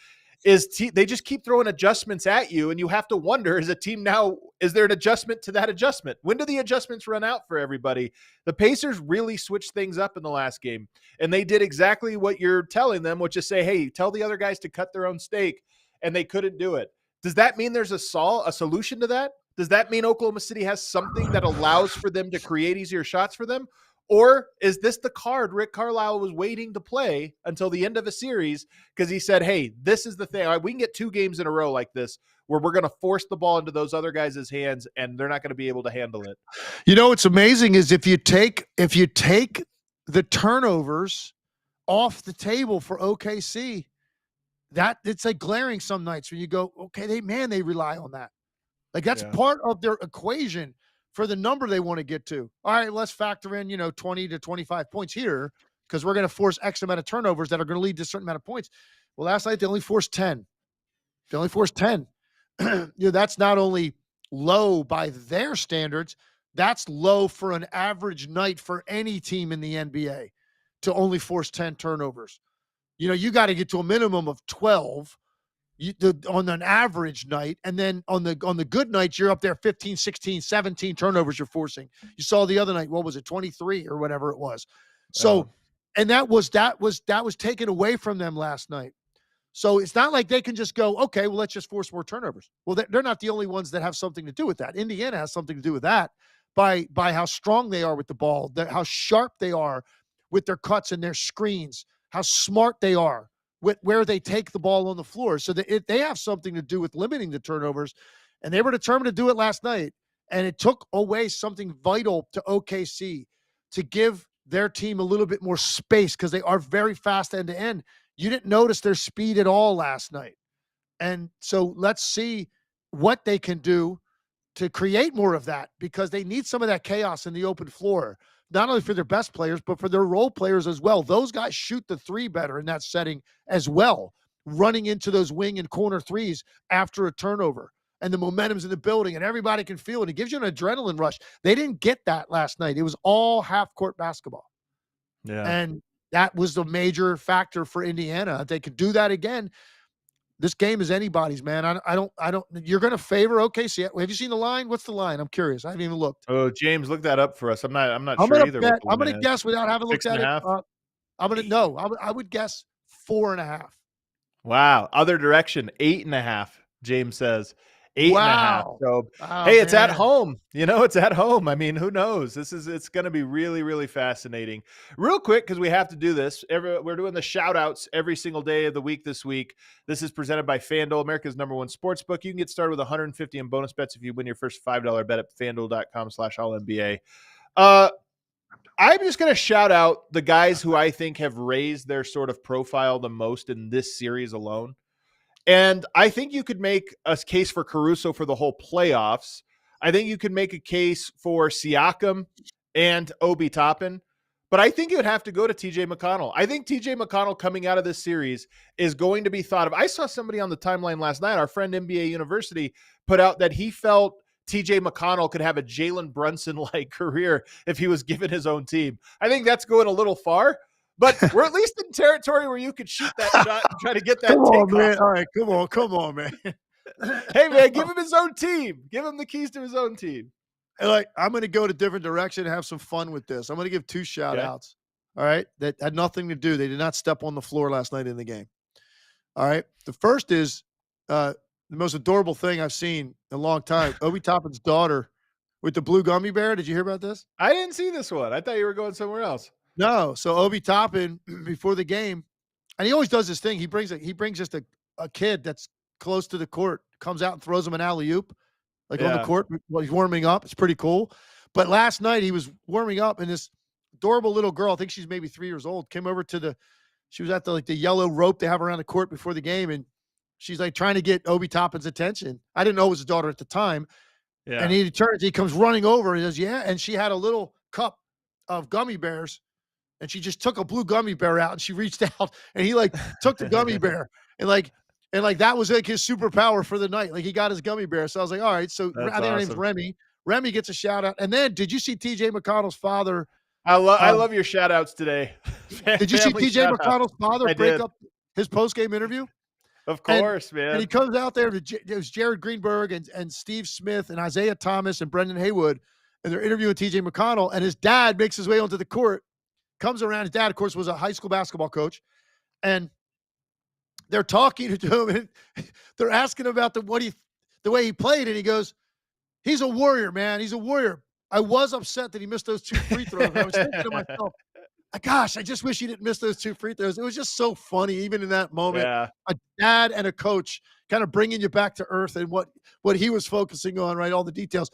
They just keep throwing adjustments at you, and you have to wonder, is there an adjustment to that adjustment? When do the adjustments run out for everybody? The Pacers really switched things up in the last game, and they did exactly what you're telling them, which is say, hey, tell the other guys to cut their own steak, and they couldn't do it. Does that mean there's a solution to that? Does that mean Oklahoma City has something that allows for them to create easier shots for them? Or is this the card Rick Carlisle was waiting to play until the end of a series because he said, hey, this is the thing. We can get 2 games in a row like this where we're going to force the ball into those other guys' hands and they're not going to be able to handle it. What's amazing is if you take the turnovers off the table for OKC, that it's like glaring some nights when you go, okay, they rely on that. Like that's part of their equation for the number they want to get to. All right, let's factor in, 20 to 25 points here because we're going to force X amount of turnovers that are going to lead to a certain amount of points. Well, last night they only forced 10. That's not only low by their standards, that's low for an average night for any team in the NBA to only force 10 turnovers. You got to get to a minimum of 12, on an average night, and then on the good nights, you're up there 15, 16, 17 turnovers you're forcing. You saw the other night, what was it, 23 or whatever it was. So, and that was taken away from them last night. So it's not like they can just go, okay, well, let's just force more turnovers. Well, they're not the only ones that have something to do with that. Indiana has something to do with that by how strong they are with the ball, how sharp they are with their cuts and their screens, how smart they are with where they take the ball on the floor. So that they have something to do with limiting the turnovers, and they were determined to do it last night. And it took away something vital to OKC to give their team a little bit more space because they are very fast end to end. You didn't notice their speed at all last night. And so let's see what they can do to create more of that, because they need some of that chaos in the open floor, not only for their best players, but for their role players as well. Those guys shoot the three better in that setting as well, running into those wing and corner threes after a turnover. And the momentum's in the building and everybody can feel it. It gives you an adrenaline rush. They didn't get that last night. It was all half-court basketball. Yeah. And that was the major factor for Indiana. If they could do that again, this game is anybody's, man. I don't, you're going to favor OKC. Have you seen the line? What's the line? I'm curious. I haven't even looked. Oh, James, look that up for us. I'm not sure either. I'm going to guess without having looked at it. I would guess 4.5. Wow. Other direction, 8.5. James says 8.5. So, hey, it's at home. It's at home. I mean, who knows? It's going to be really, really fascinating. Real quick, because we have to do this. We're doing the shout outs every single day of the week this week. This is presented by FanDuel, America's #1 sportsbook. You can get started with $150 in bonus bets if you win your first $5 bet at FanDuel.com/AllNBA. I'm just going to shout out the guys who I think have raised their sort of profile the most in this series alone. And I think you could make a case for Caruso for the whole playoffs. I think you could make a case for Siakam and Obi Toppin. But I think you would have to go to TJ McConnell. I think TJ McConnell coming out of this series is going to be thought of. I saw somebody on the timeline last night, our friend NBA University, put out that he felt TJ McConnell could have a Jalen Brunson-like career if he was given his own team. I think that's going a little far. But we're at least in territory where you could shoot that shot and try to get that Come on, takeoff. man. All right, come on, man. Hey, man, give him his own team. Give him the keys to his own team. I'm going to go to different direction and have some fun with this. I'm going to give 2 shout-outs, all right, that had nothing to do. They did not step on the floor last night in the game. All right, the first is the most adorable thing I've seen in a long time. Obi Toppin's daughter with the blue gummy bear. Did you hear about this? I didn't see this one. I thought you were going somewhere else. No. So Obi Toppin, before the game, and he always does this thing. He brings just a kid that's close to the court, comes out and throws him an alley-oop, on the court while he's warming up. It's pretty cool. But last night he was warming up, and this adorable little girl, I think she's maybe 3 years old, came over to she was at the yellow rope they have around the court before the game, and she's trying to get Obi Toppin's attention. I didn't know it was his daughter at the time. Yeah. And he comes running over and he says, yeah. And she had a little cup of gummy bears. And she just took a blue gummy bear out and she reached out and he took the gummy bear and that was his superpower for the night. He got his gummy bear. So I was like, all right. So I think her name's Remy. Remy gets a shout out. And then did you see TJ McConnell's father? I love your shout outs today. Did you see TJ McConnell's father break up his post-game interview? Of course, man. And he comes out there. It was Jared Greenberg and Steve Smith and Isaiah Thomas and Brendan Haywood. And they're interviewing TJ McConnell. And his dad makes his way onto the court. Comes around. His dad, of course, was a high school basketball coach, and they're talking to him, and they're asking about the way he played, and he goes, "He's a warrior, man. He's a warrior. I was upset that he missed those 2 free throws. I was thinking to myself, gosh, I just wish he didn't miss those 2 free throws. It was just so funny, even in that moment. Yeah. A dad and a coach kind of bringing you back to earth and what he was focusing on, right? All the details.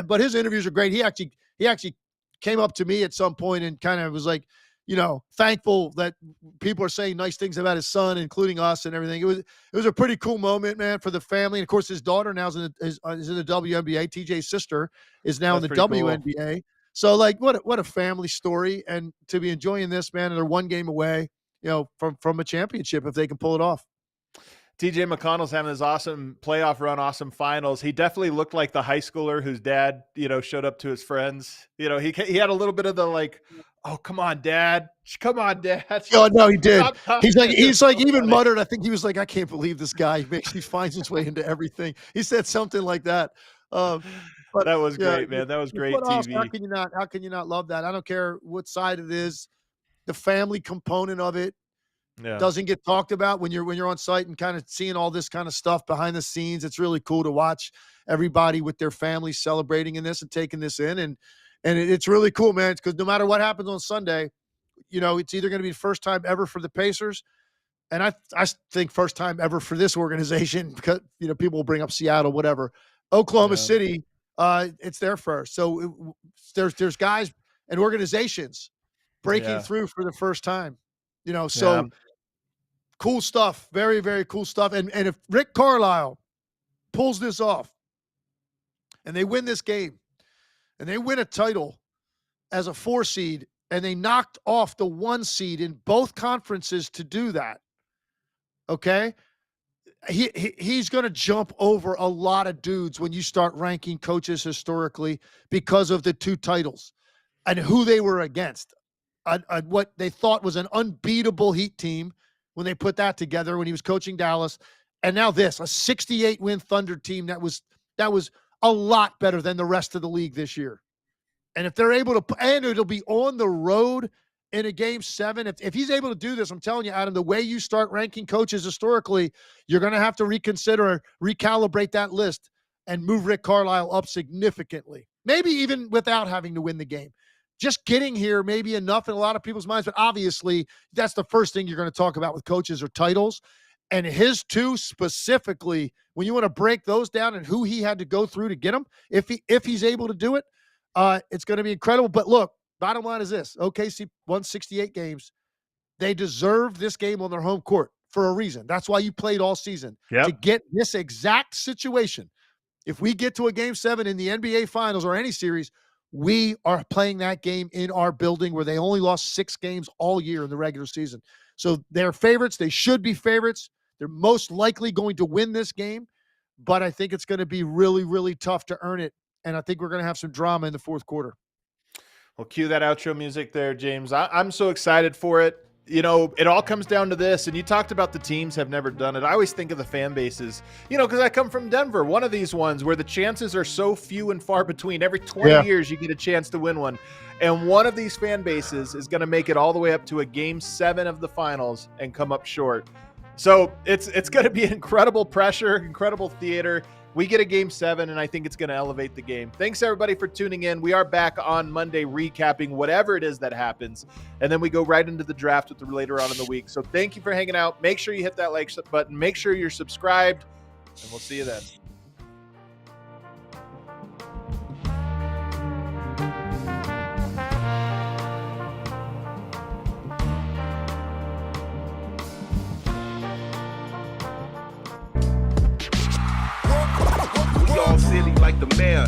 But his interviews are great. He actually came up to me at some point and kind of was like, thankful that people are saying nice things about his son, including us and everything. It was a pretty cool moment, man, for the family. And of course, his daughter now is in the WNBA. TJ's sister is now in the WNBA. Cool. So what a family story, and to be enjoying this, man, and they're 1 game away, from a championship if they can pull it off. TJ McConnell's having his awesome playoff run, awesome finals. He definitely looked like the high schooler whose dad, showed up to his friends. He had a little bit of the Oh, come on, Dad. Come on, Dad. Oh, no, he did. Stop talking. He's like So even funny. muttered, I think he was like, I can't believe this guy. He finds his way into everything. He said something like that. But That was yeah, great, man. That was great what else? TV. How can you not love that? I don't care what side it is. The family component of it Yeah. doesn't get talked about when you're on site and kind of seeing all this kind of stuff behind the scenes. It's really cool to watch everybody with their families celebrating in this and taking this in. And it's really cool, man, because no matter what happens on Sunday, it's either going to be the first time ever for the Pacers. And I think first time ever for this organization because, people will bring up Seattle, whatever. Oklahoma City, it's their first. So there's guys and organizations breaking through for the first time, so cool stuff. Very, very cool stuff. And if Rick Carlisle pulls this off and they win this game and they win a title as a 4 seed and they knocked off the 1 seed in both conferences to do that, okay? He's going to jump over a lot of dudes when you start ranking coaches historically because of the 2 titles and who they were against. What they thought was an unbeatable Heat team when they put that together when he was coaching Dallas. And now this, a 68-win Thunder team that was a lot better than the rest of the league this year. And if they're able to, and it'll be on the road in a game 7. If he's able to do this, I'm telling you, Adam, the way you start ranking coaches historically, you're going to have to reconsider, recalibrate that list and move Rick Carlisle up significantly. Maybe even without having to win the game. Just getting here may be enough in a lot of people's minds, but obviously that's the first thing you're going to talk about with coaches or titles. And his 2 specifically, when you want to break those down and who he had to go through to get them, if he's able to do it, it's going to be incredible. But look, bottom line is this. OKC won 68 games. They deserved this game on their home court for a reason. That's why you played all season, to get this exact situation. If we get to a game 7 in the NBA Finals or any series, we are playing that game in our building where they only lost 6 games all year in the regular season. So they're favorites. They should be favorites. They're most likely going to win this game, but I think it's going to be really, really tough to earn it. And I think we're going to have some drama in the 4th quarter. Well, cue that outro music there, James. I'm so excited for it. It all comes down to this, and you talked about the teams have never done it. I always think of the fan bases, because I come from Denver, one of these ones where the chances are so few and far between. Every 20 years you get a chance to win one. And one of these fan bases is going to make it all the way up to a game 7 of the finals and come up short. So it's going to be incredible pressure, incredible theater. We get a game 7, and I think it's going to elevate the game. Thanks, everybody, for tuning in. We are back on Monday recapping whatever it is that happens, and then we go right into the draft with the later on in the week. So thank you for hanging out. Make sure you hit that like button. Make sure you're subscribed, and we'll see you then. City like the mayor.